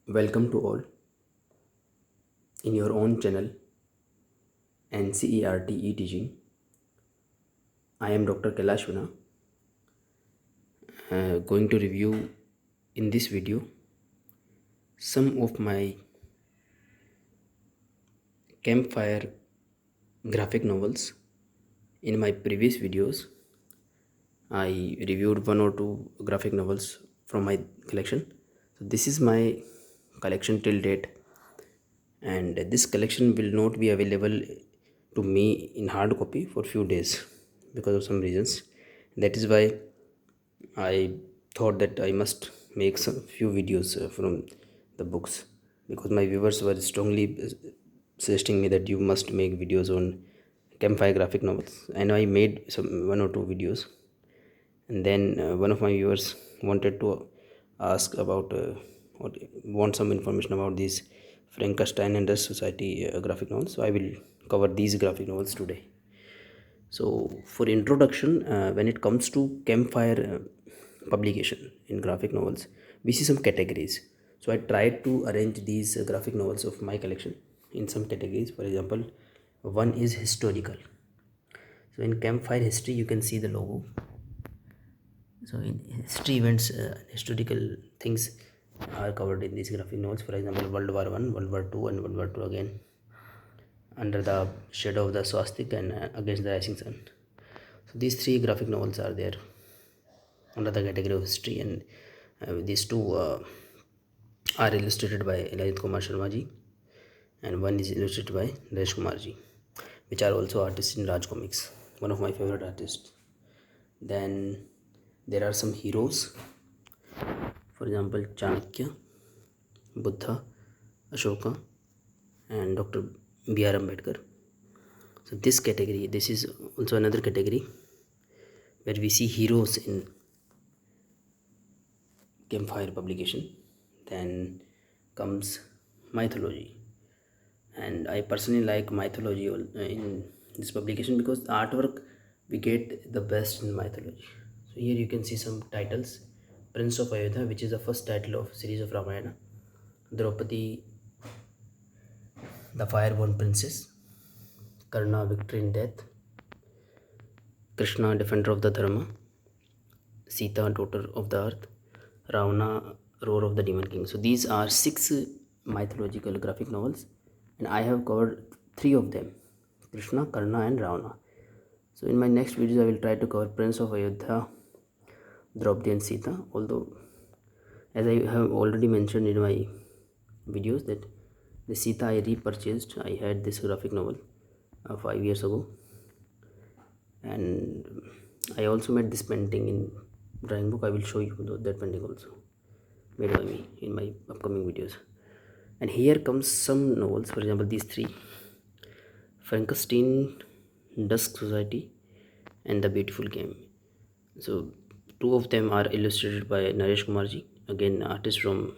Welcome to all in your own channel NCERTE teaching. I am Dr. Kailashwana, going to review in this video some of my campfire graphic novels. In my previous videos, I reviewed one or two graphic novels from my collection. So this is my collection till date, and this collection will not be available to me in hard copy for few days because of some reasons. That is why I thought that I must make some few videos from the books, because my viewers were strongly suggesting me that you must make videos on campfire graphic novels, and I made some one or two videos. And then one of my viewers wanted to ask about or want some information about these Frankenstein and Dust Society graphic novels. So I will cover these graphic novels today. So for introduction, when it comes to campfire publication in graphic novels, we see some categories. So I tried to arrange these graphic novels of my collection in some categories. For example, one is historical. So in campfire history, you can see the logo. So in history events, historical things are covered in these graphic novels. For example, World War One, World War Two, and World War Two again, under the shadow of the swastika and against the rising sun. So these three graphic novels are there under the category of history, and these two are illustrated by Lajit Kumar Sharma ji, and one is illustrated by Rajesh Kumar ji, which are also artists in Raj Comics, one of my favorite artists. Then there are some heroes, for example Chanakya, Buddha, Ashoka, and Dr. B.R. Ambedkar. So this category, this is also another category where we see heroes in campfire publication. Then comes mythology, and I personally like mythology in this publication because the artwork we get the best in mythology. So here you can see some titles: Prince of Ayodhya, which is the first title of series of Ramayana; Draupadi, the fireborn princess; Karna, victory in death; Krishna, defender of the dharma; Sita, daughter of the earth; Ravana, roar of the demon king. So these are six mythological graphic novels, and I have covered three of them: Krishna, Karna, and Ravana. So in my next videos, I will try to cover Prince of Ayodhya, Draupadi, and Sita. Although, as I have already mentioned in my videos, that the Sita I repurchased. I had this graphic novel 5 years ago, and I also made this painting in drawing book. I will show you that painting also made by me in my upcoming videos. And here comes some novels. For example, these three: Frankenstein, Dusk Society, and The Beautiful Game. So two of them are illustrated by Naresh Kumarji, again artist from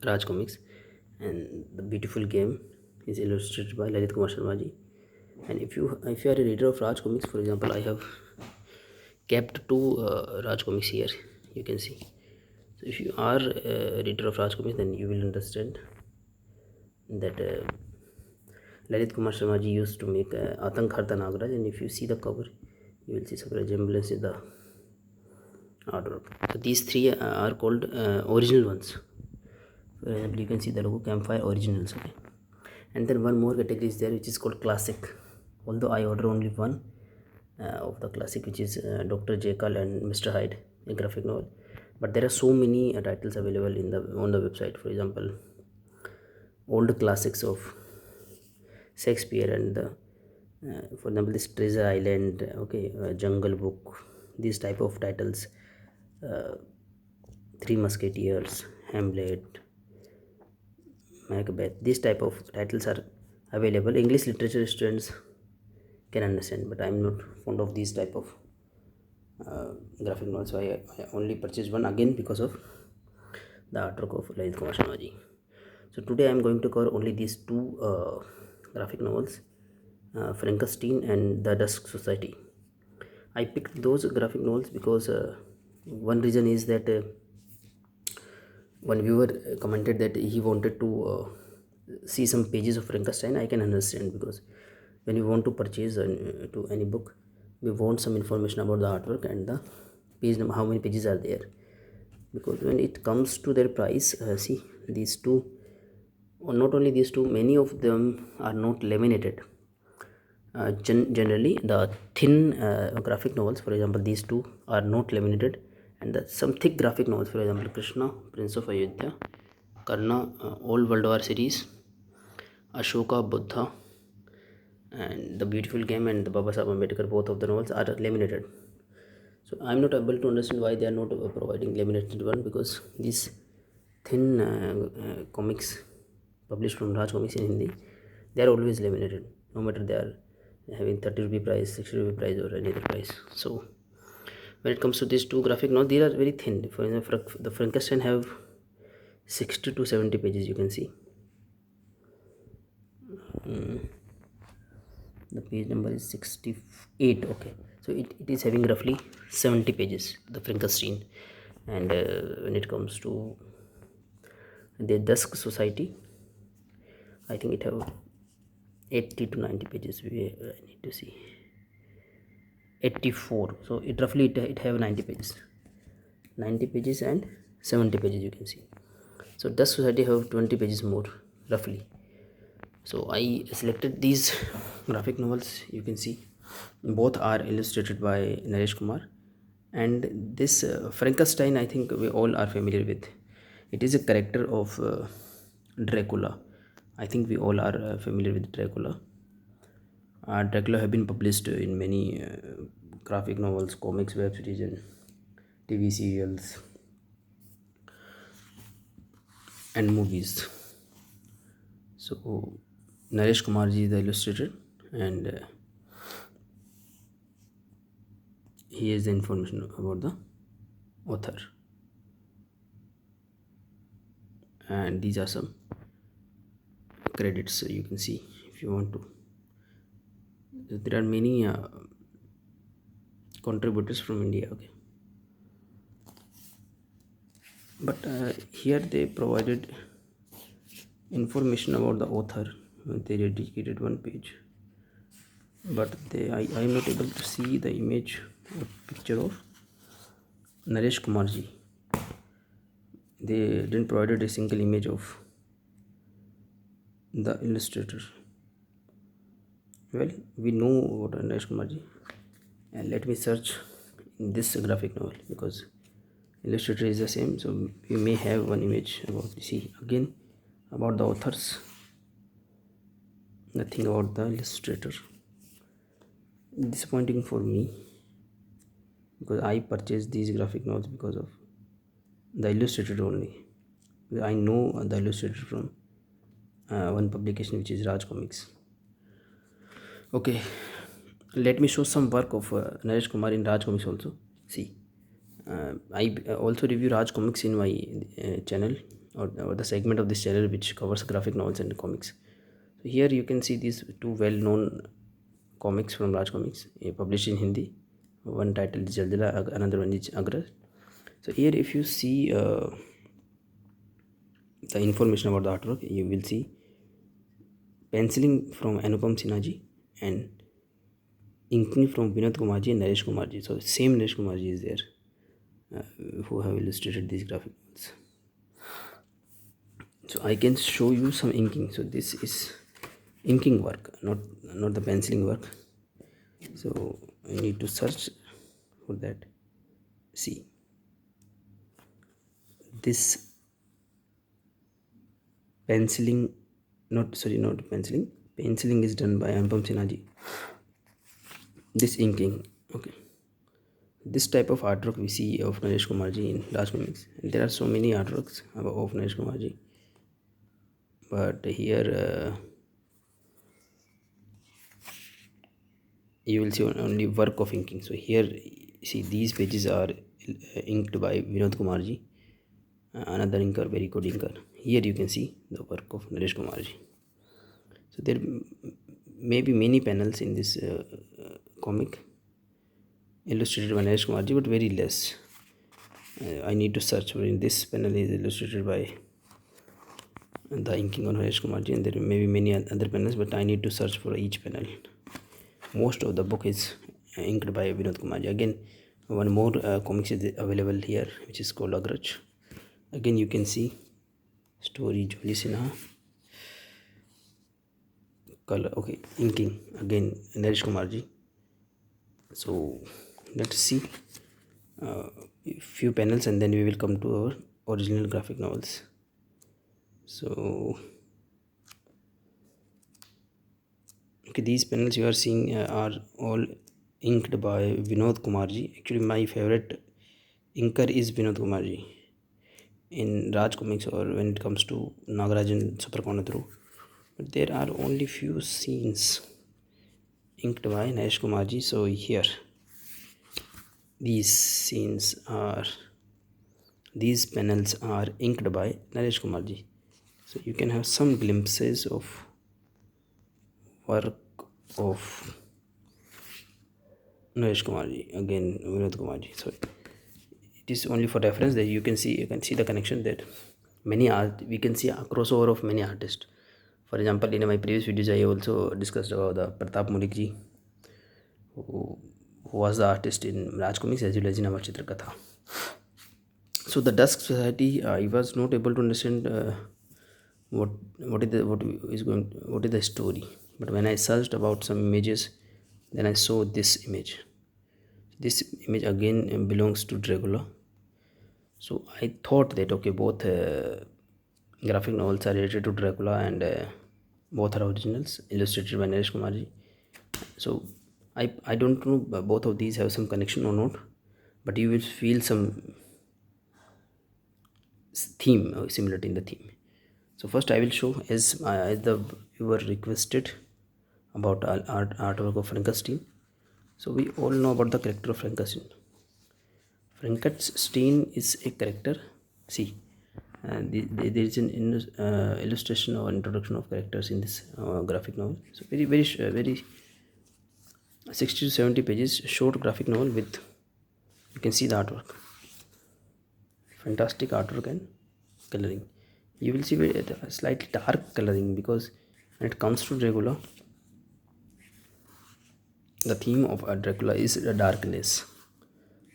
Raj Comics, and The Beautiful Game is illustrated by Lajit Kumar Sharma ji. And if you are a reader of Raj Comics, for example, I have kept two Raj Comics here. You can see. So if you are a reader of Raj Comics, then you will understand that Lajit Kumar Sharma ji used to make Atank Harta Nagraj, and if you see the cover, you will see some resemblance in the artwork. So these three are called original ones. For example, you can see the logo Campfire Originals. Okay, and then one more category is there, which is called Classic. Although I order only one of the classic, which is Dr. Jekyll and Mr. Hyde, a graphic novel, but there are so many titles available in the on the website. For example, old classics of Shakespeare, and the for example, this Treasure Island, okay, Jungle Book, these type of titles, Three Musketeers, Hamlet, Macbeth, these type of titles are available. English literature students can understand, but I am not fond of these type of graphic novels, so I only purchased one, again because of the artwork of Lajit Kumar Sharma ji. So today I am going to cover only these two graphic novels, Frankenstein and the Dusk Society. I picked those graphic novels because one reason is that one viewer commented that he wanted to see some pages of Frankenstein. I can understand, because when we want to purchase to any book, we want some information about the artwork and the page number, how many pages are there. Because when it comes to their price, see these two, or not only these two, many of them are not laminated. Generally the thin graphic novels, for example these two, are not laminated, and some thick graphic novels, for example Krishna, Prince of Ayodhya, Karna, Old World War series, Ashoka, Buddha, and The Beautiful Game, and the Baba Saheb Ambedkar, both of the novels are laminated. So I am not able to understand why they are not providing laminated one, because these thin comics published from Raj Comics in Hindi, they are always laminated, no matter they are having 30 rupee price, 60 rupee price, or any other price. So when it comes to these two graphic novels, they are very thin. For example, the Frankenstein have 60 to 70 pages, you can see. The page number is 68. Okay, so it is having roughly 70 pages, the Frankenstein. And when it comes to the DUSK Society, I think it have 80 to 90 pages. I need to see 84. So it roughly it have 90 pages, and 70 pages, you can see. So DUSK Society have 20 pages more roughly. So I selected these graphic novels. You can see both are illustrated by Naresh Kumar, and this Frankenstein, I think we all are familiar with. It is a character of Dracula. I think we all are familiar with Dracula. Dracula have been published in many graphic novels, comics, web series, and TV serials and movies. So Naresh Kumarji is the illustrator, and he is the information about the author. And these are some credits, you can see if you want to. There are many contributors from India. Okay, but here they provided information about the author. They dedicated one page, but I am not able to see the image or picture of Naresh Kumarji. They didn't provide a single image of the illustrator. Well, we know about Naresh Kumarji, and let me search in this graphic novel, because illustrator is the same, so we may have one image about. See again about the authors, nothing about the illustrator. Disappointing for me, because I purchased these graphic novels because of the illustrator only. I know the illustrator from one publication, which is Raj Comics. Okay, let me show some work of Naresh Kumar in Raj Comics also. See, I also review Raj Comics in my channel, or the segment of this channel which covers graphic novels and comics. So here you can see these two well-known comics from Raj Comics, published in Hindi. One titled JALJALA, another one is NAGRAJ. So here if you see the information about the artwork, you will see penciling from Anupam Sinhaji and inking from Vinod Kumarji and Naresh Kumarji. So same Naresh Kumarji is there, who have illustrated these graphic novels. So I can show you some inking. So this is inking work, not the penciling work. So I need to search for that. See, this penciling, not penciling, penciling is done by Anupam Sinhaji. This inking, okay. This type of artwork we see of Naresh Kumarji in Raj Comics. And there are so many artworks of Naresh Kumarji, but here you will see only work of inking. So here see these pages are inked by Vinod Kumarji, another inker, very good inker. Here you can see the work of Naresh Kumarji. So there may be many panels in this comic illustrated by Naresh Kumarji, but very less. I need to search for. In this panel is illustrated by the inking on Harish Kumarji, and there may be many other panels, but I need to search for each panel. Most of the book is inked by Vinod Kumarji. Again, one more comics is available here, which is called NAGRAJ. Again, you can see story Jolly Sinha, color, okay, inking again Harish Kumarji. So let's see a few panels, and then we will come to our original graphic novels. So okay, these panels you are seeing are all inked by Vinod Kumarji. Actually, my favorite inker is Vinod Kumarji in Raj Comics, or when it comes to NAGRAJ and Super Dhruv. But there are only few scenes inked by Naresh Kumarji. So here these panels are inked by Naresh Kumarji. So you can have some glimpses of work of Naresh Kumarji, again Vinod Kumarji. So it is only for reference that you can see the connection that we can see a crossover of many artists. For example, in my previous videos I also discussed about the Pratap Mulik ji, who was the artist in Raj Comics as well as in our CHITRA KATHA. So the DUSK society, I was not able to understand what is the story. But when I searched about some images, then I saw this image. This image again belongs to Dracula. So I thought that okay, both graphic novels are related to Dracula, and both are originals illustrated by Naresh Kumarji. So I don't know both of these have some connection or not, but you will feel some theme similarity in the theme. So first I will show, as the viewer requested, about artwork of Frankenstein. So we all know about the character of Frankenstein. Frankenstein is a character. See, there is an illustration or introduction of characters in this graphic novel. So very 60 to 70 pages short graphic novel with, you can see the artwork, fantastic artwork and coloring. You will see slightly dark coloring, because when it comes to Dracula, the theme of Dracula is darkness.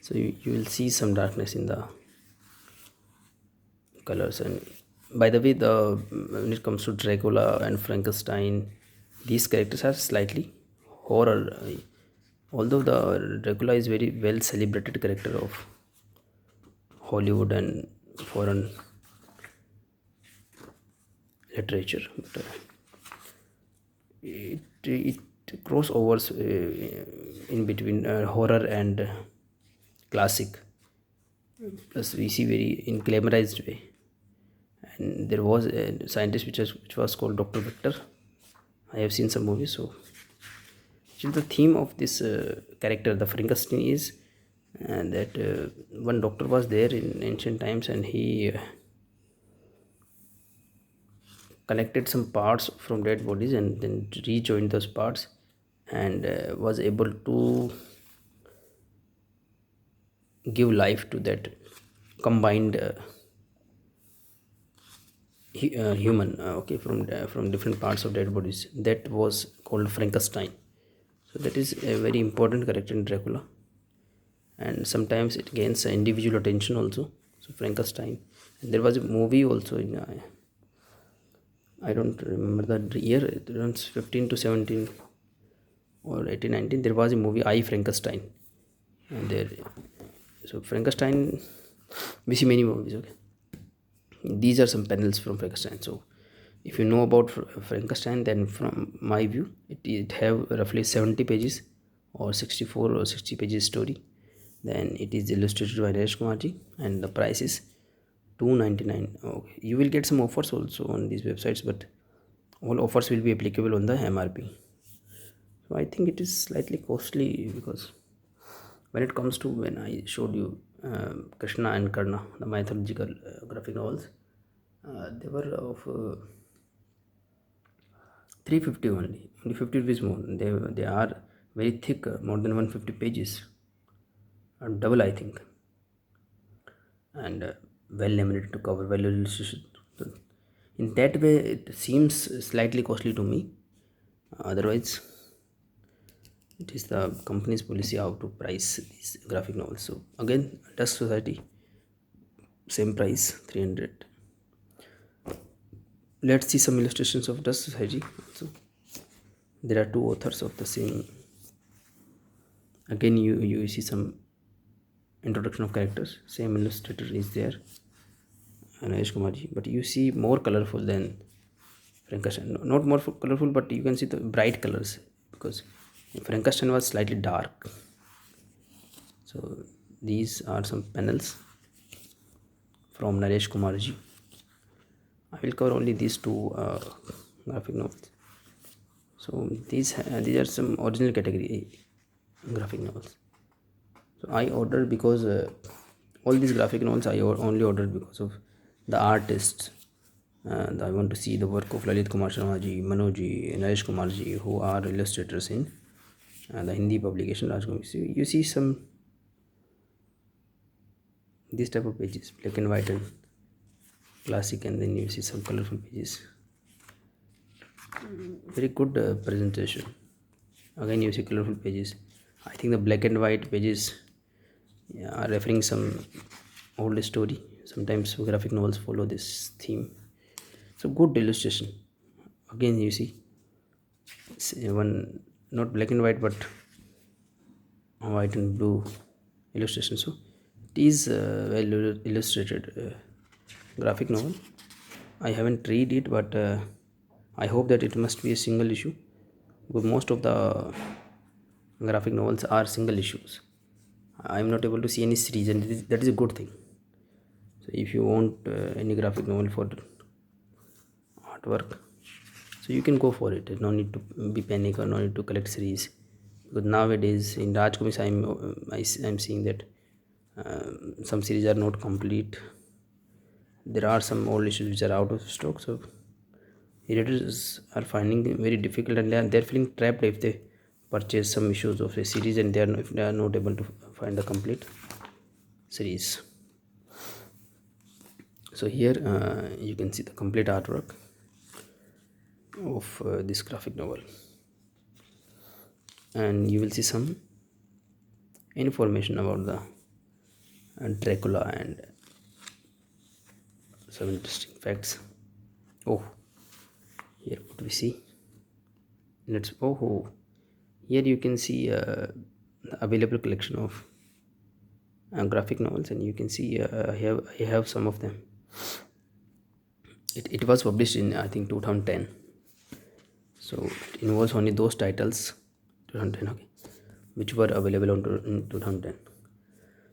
So you will see some darkness in the colors. And by the way, when it comes to Dracula and Frankenstein, these characters are slightly horror. Although the Dracula is very well celebrated character of Hollywood and foreign literature, but it crossovers in between horror and classic. Plus we see very in glamorized way. And there was a scientist which was called Dr. Victor. I have seen some movies. So the theme of this character, the Frankenstein, is that one doctor was there in ancient times, and he collected some parts from dead bodies and then rejoined those parts, and was able to give life to that combined human, okay, from different parts of dead bodies. That was called Frankenstein. So that is a very important character in Dracula, and sometimes it gains individual attention also. So Frankenstein, and there was a movie also in I don't remember the year, it runs 15 to 17 or 18, 19. There was a movie, I, Frankenstein, and there, so Frankenstein, we see many movies, okay. These are some panels from Frankenstein. So if you know about Frankenstein, then from my view, it have roughly 70 pages or 64 or 60 pages story. Then it is illustrated by Naresh Kumarji, and the price is $2.99. Okay. You will get some offers also on these websites, but all offers will be applicable on the MRP. So I think it is slightly costly, because when it comes to, when I showed you Krishna and Karna, the mythological graphic novels, they were of 350 only 50 rupees more. They are very thick, more than 150 pages, double I think. and well laminated to cover, well illustrated. So in that way it seems slightly costly to me. Otherwise it is the company's policy how to price these graphic novels. So again, Dusk Society, same price, 300. Let's see some illustrations of Dusk Society also. There are two authors of the same. Again, you see some introduction of characters, same illustrator is there, Naresh Kumarji, but you see more colorful than Frankenstein. Not more colorful, but you can see the bright colors, because Frankenstein was slightly dark. So these are some panels from Naresh Kumarji. I will cover only these two graphic novels. So these are some original category graphic novels. So I ordered because all these graphic novels I only ordered because of the artists. And I want to see the work of Lalit Kumar Sharma ji, Manoj, Naresh Kumar ji, who are illustrators in the Hindi publication Raj Comics. You see some this type of pages, black and white and classic, and then you see some colorful pages. Very good presentation. Again you see colorful pages. I think the black and white pages are referring some old story. Sometimes graphic novels follow this theme. So good illustration. Again you see one, not black and white, but white and blue illustration. So it is well illustrated graphic novel. I haven't read it, but I hope that it must be a single issue, because most of the graphic novels are single issues. I am not able to see any series, and that is a good thing. So if you want any graphic novel for artwork, so you can go for it. No need to be panic, or no need to collect series, because nowadays in Raj Comics I'm seeing that some series are not complete. There are some old issues which are out of stock, so readers are finding it very difficult, and they're feeling trapped if they purchase some issues of a series and if they are not able to find the complete series. So here you can see the complete artwork of this graphic novel, and you will see some information about the Dracula and some interesting facts. Oh, here what we see, let's here you can see the available collection of graphic novels, and you can see I have some of them. It was published in I think 2010, so it involves only those titles 2010, okay, which were available in 2010.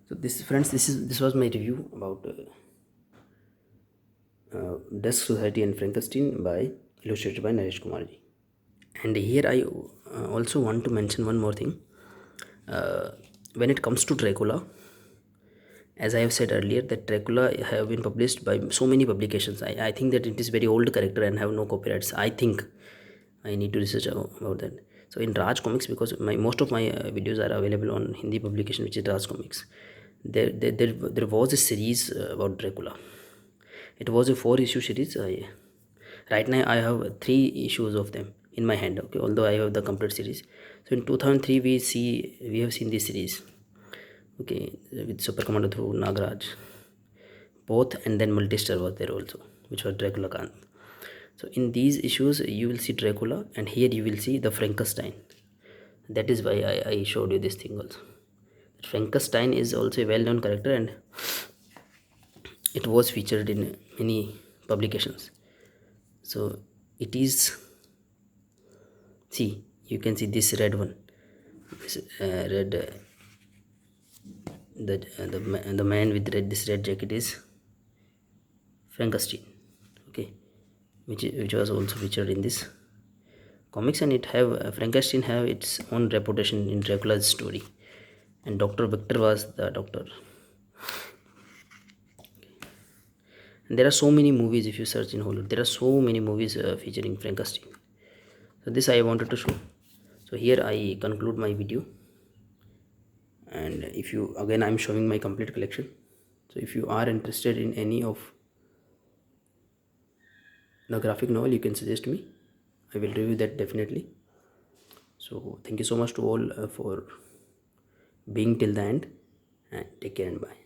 So this, friends, this was my review about Dusk Society and Frankenstein, illustrated by Naresh Kumarji. And here I also want to mention one more thing. When it comes to Dracula, as I have said earlier, that Dracula have been published by so many publications. I think that it is very old character and have no copyrights. I think I need to research about that. So in Raj Comics, because most of my videos are available on Hindi publication, which is Raj Comics, there was a series about Dracula. It was a 4-issue series. Right now I have 3 issues of them in my hand, okay, although I have the complete series. So in 2003 we have seen this series, okay, with Super Commando Dhruv, NAGRAJ, both, and then MULTISTAR was there also, which was Dracula Khan. So in these issues you will see Dracula, and here you will see the Frankenstein. That is why I showed you this thing also. Frankenstein is also a well-known character, and it was featured in many publications. So it is, see, you can see this red one, this red the man with this red jacket is Frankenstein, okay, which was also featured in this comics, and it have Frankenstein have its own reputation in Dracula's story, and Dr. Victor was the doctor. And there are so many movies. If you search in Hollywood, there are so many movies featuring Frankenstein. So this I wanted to show. So here I conclude my video, and if you, again, I'm showing my complete collection. So if you are interested in any of the graphic novel, you can suggest me. I will review that definitely. So thank you so much to all for being till the end, and take care and bye.